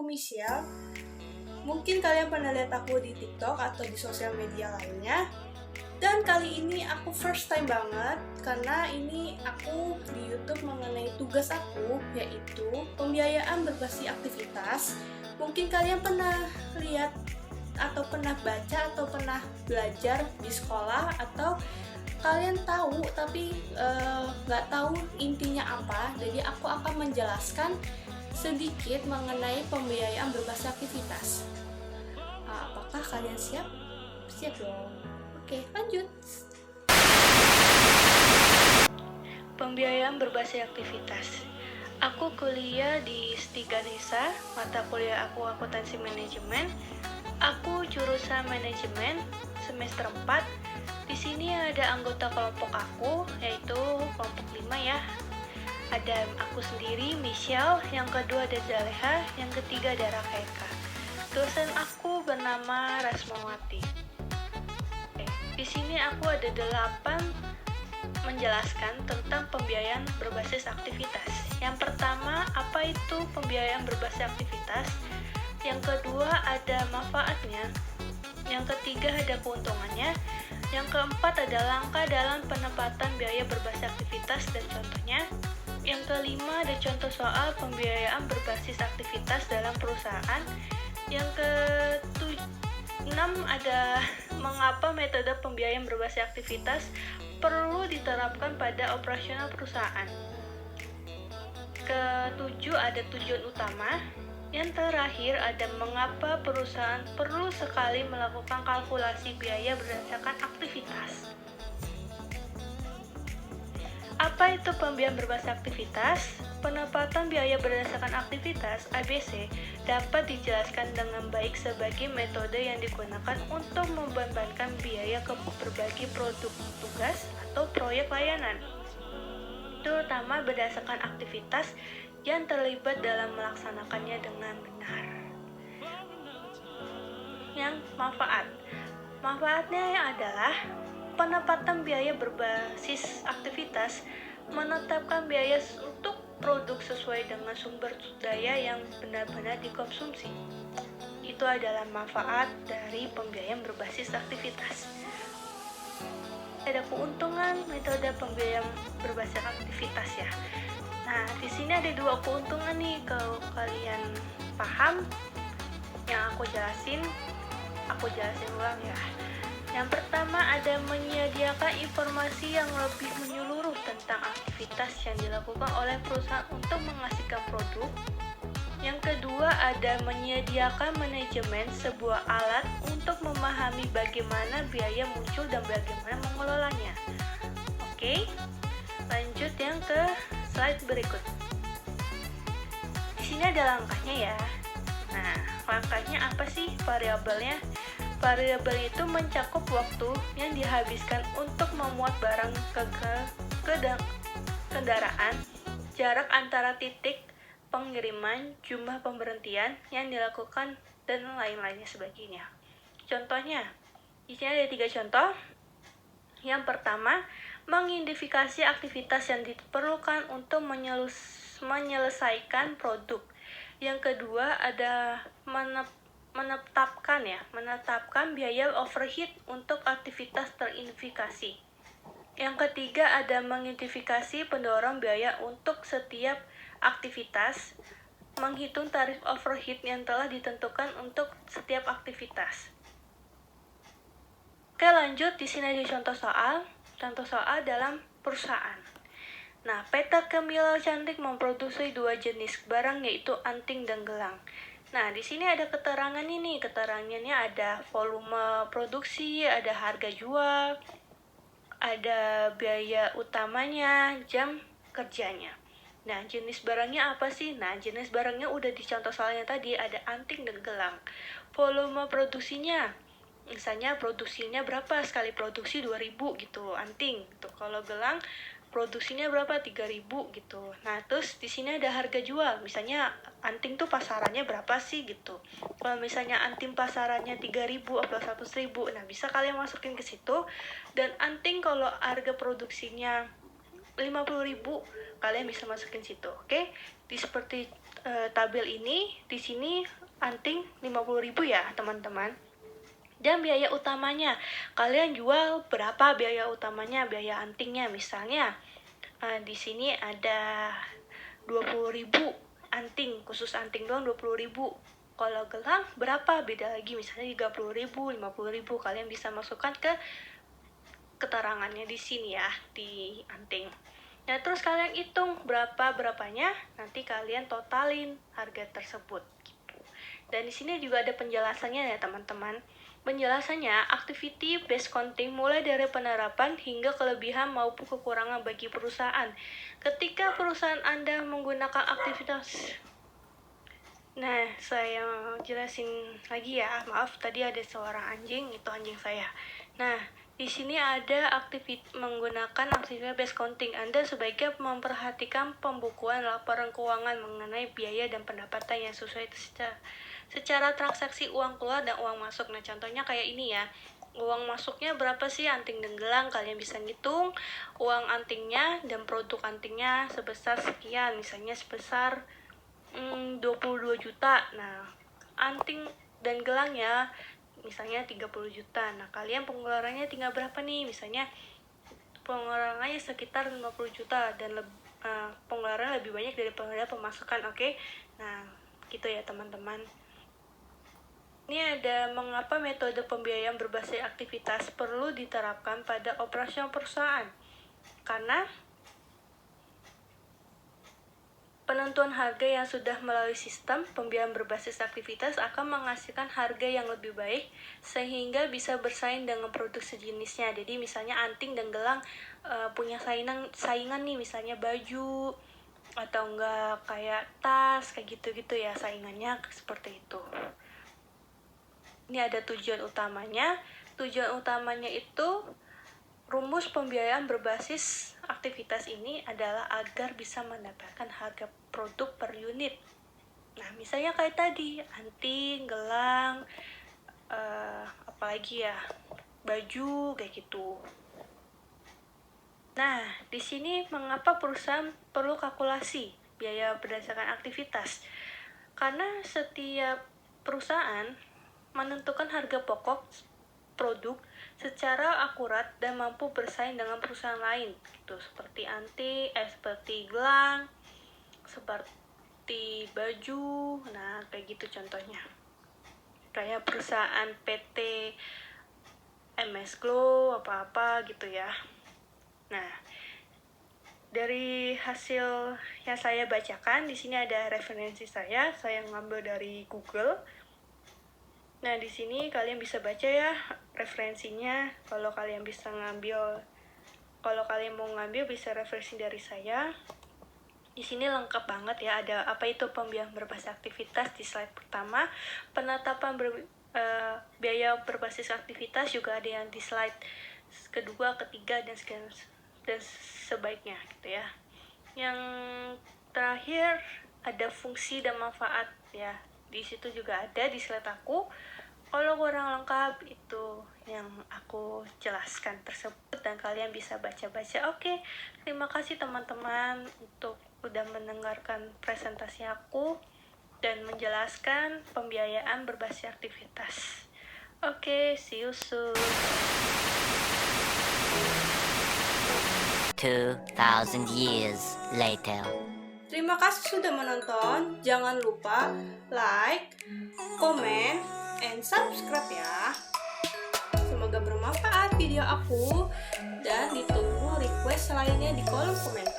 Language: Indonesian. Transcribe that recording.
aku Michelle. Mungkin kalian pernah lihat aku di TikTok atau di sosial media lainnya. Dan kali ini aku first time banget karena ini aku di YouTube mengenai tugas aku, yaitu pembiayaan berbasis aktivitas. Mungkin kalian pernah lihat atau pernah baca atau pernah belajar di sekolah, atau kalian tahu tapi nggak tahu intinya apa. Jadi aku akan menjelaskan sedikit mengenai pembiayaan berbasis aktivitas. Apakah kalian siap? Siap dong. Oke, lanjut. Pembiayaan berbasis aktivitas. Aku kuliah di Stiganesa, mata kuliah aku akuntansi manajemen. Aku jurusan manajemen semester 4. Di sini ada anggota kelompok aku, yaitu kelompok 5 ya. Ada aku sendiri, Michelle, yang kedua ada Zaleha, yang ketiga ada Rakeka. Dosen aku bernama Rasmawati. Di sini aku ada 8 menjelaskan tentang pembiayaan berbasis aktivitas. Yang pertama, apa itu pembiayaan berbasis aktivitas? Yang kedua, ada manfaatnya. Yang ketiga, ada keuntungannya. Yang keempat, ada langkah dalam penempatan biaya berbasis aktivitas dan contohnya. Yang kelima, ada contoh soal pembiayaan berbasis aktivitas dalam perusahaan. Yang keenam, ada mengapa metode pembiayaan berbasis aktivitas perlu diterapkan pada operasional perusahaan. Ketujuh, ada tujuan utama. Yang terakhir, ada mengapa perusahaan perlu sekali melakukan kalkulasi biaya berdasarkan aktivitas. Apa itu pembiayaan berbasis aktivitas? Penempatan biaya berdasarkan aktivitas (ABC) dapat dijelaskan dengan baik sebagai metode yang digunakan untuk membebankan biaya ke berbagai produk tugas atau proyek layanan, terutama berdasarkan aktivitas yang terlibat dalam melaksanakannya dengan benar. Yang manfaatnya adalah penempatan biaya berbasis aktivitas menetapkan biaya untuk produk sesuai dengan sumber daya yang benar-benar dikonsumsi. Itu adalah manfaat dari pembiayaan berbasis aktivitas. Ada keuntungan metode pembiayaan berbasis aktivitas ya. Nah, di sini ada 2 keuntungan nih, kalau kalian paham yang aku jelasin ulang ya. Yang pertama, ada menyediakan informasi yang lebih menyeluruh tentang aktivitas yang dilakukan oleh perusahaan untuk menghasilkan produk. Yang kedua, ada menyediakan manajemen sebuah alat untuk memahami bagaimana biaya muncul dan bagaimana mengelolanya. Oke, lanjut yang ke slide berikut. Di sini ada langkahnya ya. Nah, langkahnya apa sih? Variabelnya. Variabel itu mencakup waktu yang dihabiskan untuk memuat barang ke kendaraan, jarak antara titik pengiriman, jumlah pemberhentian yang dilakukan, dan lain-lainnya sebagainya. Contohnya, di sini ada 3 contoh. Yang pertama, mengidentifikasi aktivitas yang diperlukan untuk menyelesaikan produk. Yang kedua, ada menetapkan biaya overhead untuk aktivitas teridentifikasi. Yang ketiga, ada mengidentifikasi pendorong biaya untuk setiap aktivitas, menghitung tarif overhead yang telah ditentukan untuk setiap aktivitas. Oke, lanjut. Di sini ada contoh soal dalam perusahaan. Nah, PT Kemilau Cantik memproduksi 2 jenis barang, yaitu anting dan gelang. Nah, di sini ada keterangan ini. Keterangannya ada volume produksi, ada harga jual, ada biaya utamanya, jam kerjanya. Nah, jenis barangnya apa sih? Nah, jenis barangnya udah di contoh soalnya tadi, ada anting dan gelang. Volume produksinya, misalnya produksinya berapa, sekali produksi 2.000 gitu, anting gitu. Kalau gelang produksinya berapa, 3.000 gitu. Nah, terus di sini ada harga jual, misalnya anting tuh pasarannya berapa sih gitu. Kalau misalnya anting pasarannya 3.000 atau 100.000, nah bisa kalian masukin ke situ. Dan anting kalau harga produksinya 50.000, kalian bisa masukin situ. Oke, di seperti tabel ini di sini anting 50.000 ya, teman-teman. Dan biaya utamanya, kalian jual berapa biaya utamanya, biaya antingnya misalnya. Di sini ada 20.000 anting, khusus anting doang 20.000. Kalau gelang berapa? Beda lagi, misalnya 30.000, 50.000. Kalian bisa masukkan ke keterangannya di sini ya, di anting. Nah, terus kalian hitung berapanya, nanti kalian totalin harga tersebut gitu. Dan di sini juga ada penjelasannya ya, teman-teman. Penjelasannya, activity based counting mulai dari penerapan hingga kelebihan maupun kekurangan bagi perusahaan. Ketika perusahaan Anda menggunakan aktivitas. Nah, saya jelasin lagi ya. Maaf, tadi ada seorang anjing, itu anjing saya. Nah, di sini ada menggunakan aktivitas based counting. Anda sebaiknya memperhatikan pembukuan laporan keuangan mengenai biaya dan pendapatan yang sesuai secara transaksi uang keluar dan uang masuk. Nah, contohnya kayak ini ya. Uang masuknya berapa sih anting dan gelang? Kalian bisa ngitung uang antingnya dan produk antingnya sebesar sekian. Misalnya sebesar 22 juta. Nah, anting dan gelangnya misalnya 30 juta. Nah, kalian pengeluarannya tinggal berapa nih? Misalnya pengeluarannya sekitar 50 juta dan pengeluaran lebih banyak daripada pemasukan. Oke? Nah, gitu ya teman-teman. Ini ada mengapa metode pembiayaan berbasis aktivitas perlu diterapkan pada operasional perusahaan. Karena penentuan harga yang sudah melalui sistem pembiayaan berbasis aktivitas akan menghasilkan harga yang lebih baik sehingga bisa bersaing dengan produk sejenisnya. Jadi misalnya anting dan gelang punya saingan nih, misalnya baju atau enggak kayak tas, kayak gitu-gitu ya, saingannya seperti itu. Ini ada tujuan utamanya. Tujuan utamanya itu rumus pembiayaan berbasis aktivitas ini adalah agar bisa mendapatkan harga produk per unit. Nah, misalnya kayak tadi, anting, gelang, apalagi ya, baju, kayak gitu. Nah, di sini mengapa perusahaan perlu kalkulasi biaya berdasarkan aktivitas? Karena setiap perusahaan menentukan harga pokok produk secara akurat dan mampu bersaing dengan perusahaan lain gitu, seperti seperti gelang, seperti baju. Nah, kayak gitu contohnya. Kayak perusahaan PT MS Glow apa-apa gitu ya. Nah, dari hasil yang saya bacakan di sini ada referensi saya ngambil dari Google. Nah, di sini kalian bisa baca ya referensinya. Kalau kalian mau ngambil bisa referensi dari saya. Di sini lengkap banget ya, ada apa itu pembiayaan berbasis aktivitas di slide pertama. Penetapan biaya berbasis aktivitas juga ada yang di slide kedua, ketiga, dan sebaiknya gitu ya. Yang terakhir ada fungsi dan manfaat ya. Di situ juga ada di slide aku. Kalau kurang lengkap itu yang aku jelaskan tersebut dan kalian bisa baca-baca. Oke, terima kasih teman-teman untuk udah mendengarkan presentasi aku dan menjelaskan pembiayaan berbasis aktivitas. Oke, see you soon. 2,000 years later. Terima kasih sudah menonton. Jangan lupa like, komen, and subscribe ya. Semoga bermanfaat video aku dan ditunggu request lainnya di kolom komentar.